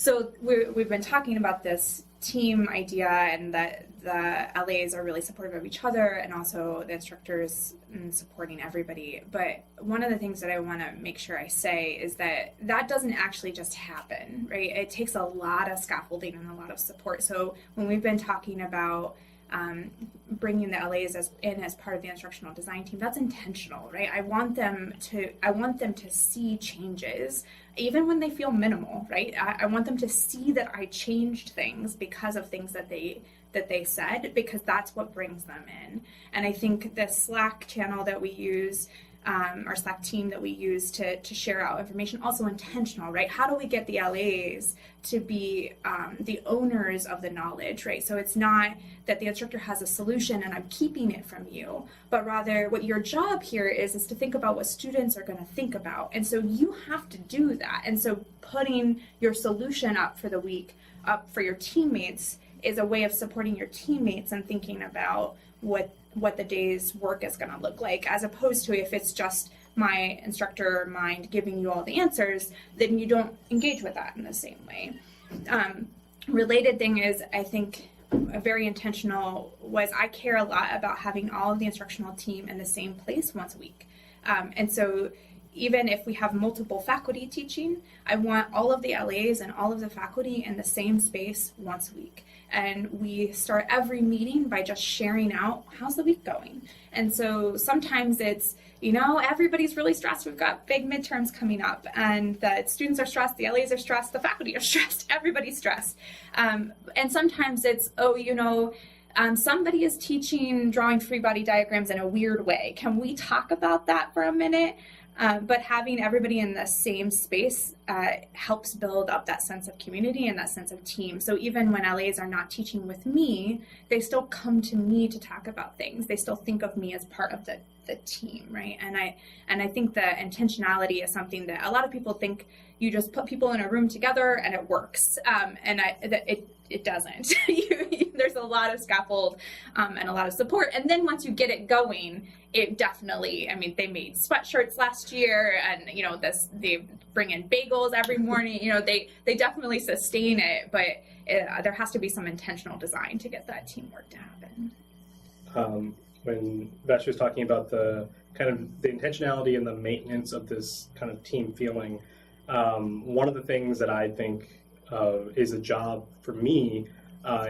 So we've been talking about this team idea, and that the LAs are really supportive of each other, and also the instructors supporting everybody. But one of the things that I want to make sure I say is that that doesn't actually just happen, right? It takes a lot of scaffolding and a lot of support. So when we've been talking about bringing the LAs in as part of the instructional design team, that's intentional, right? I want them to see changes, even when they feel minimal, right? I want them to see that I changed things because of things that they said, because that's what brings them in. And I think the Slack channel that we use, our Slack team that we use to share out information, also intentional, right? How do we get the LAs to be the owners of the knowledge, right? So it's not that the instructor has a solution and I'm keeping it from you, but rather what your job here is to think about what students are going to think about. And so you have to do that. And so putting your solution up for the week, up for your teammates, is a way of supporting your teammates and thinking about what the day's work is going to look like, as opposed to if it's just my instructor mind giving you all the answers, then you don't engage with that in the same way. Related thing is, I think a very intentional was I care a lot about having all of the instructional team in the same place once a week. And so even if we have multiple faculty teaching, I want all of the LAs and all of the faculty in the same space once a week. And we start every meeting by just sharing out, how's the week going? And so sometimes it's, everybody's really stressed. We've got big midterms coming up, and the students are stressed, the LAs are stressed, the faculty are stressed, everybody's stressed. And sometimes it's, somebody is teaching drawing free body diagrams in a weird way. Can we talk about that for a minute? But having everybody in the same space helps build up that sense of community and that sense of team. So even when LAs are not teaching with me, they still come to me to talk about things. They still think of me as part of the team, right? And I think the intentionality is something that a lot of people think you just put people in a room together and it works. It doesn't. There's a lot of scaffold and a lot of support. And then once you get it going, it definitely, they made sweatshirts last year, and they bring in bagels every morning. They definitely sustain it, but there has to be some intentional design to get that teamwork to happen. When Vesh was talking about the kind of the intentionality and the maintenance of this kind of team feeling, one of the things that I think is a job for me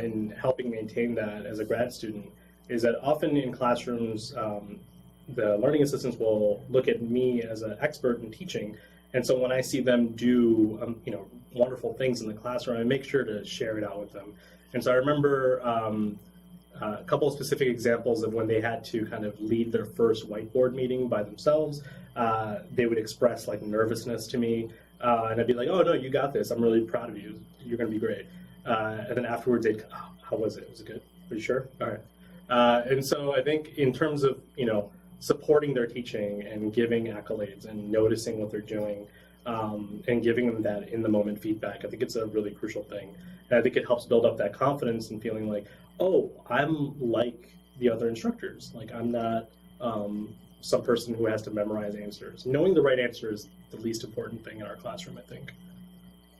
in helping maintain that as a grad student is that often in classrooms, the learning assistants will look at me as an expert in teaching. And so when I see them do, wonderful things in the classroom, I make sure to share it out with them. And so I remember a couple of specific examples of when they had to kind of lead their first whiteboard meeting by themselves. They would express like nervousness to me, and I'd be like, "Oh no, you got this. I'm really proud of you. You're going to be great." And then afterwards, they'd, "Oh, how was it? Was it good? Are you sure? All right." And so I think in terms of supporting their teaching and giving accolades and noticing what they're doing, and giving them that in the moment feedback, I think it's a really crucial thing. And I think it helps build up that confidence and feeling like, oh, I'm like the other instructors. Like I'm not some person who has to memorize answers. Knowing the right answer is the least important thing in our classroom, I think.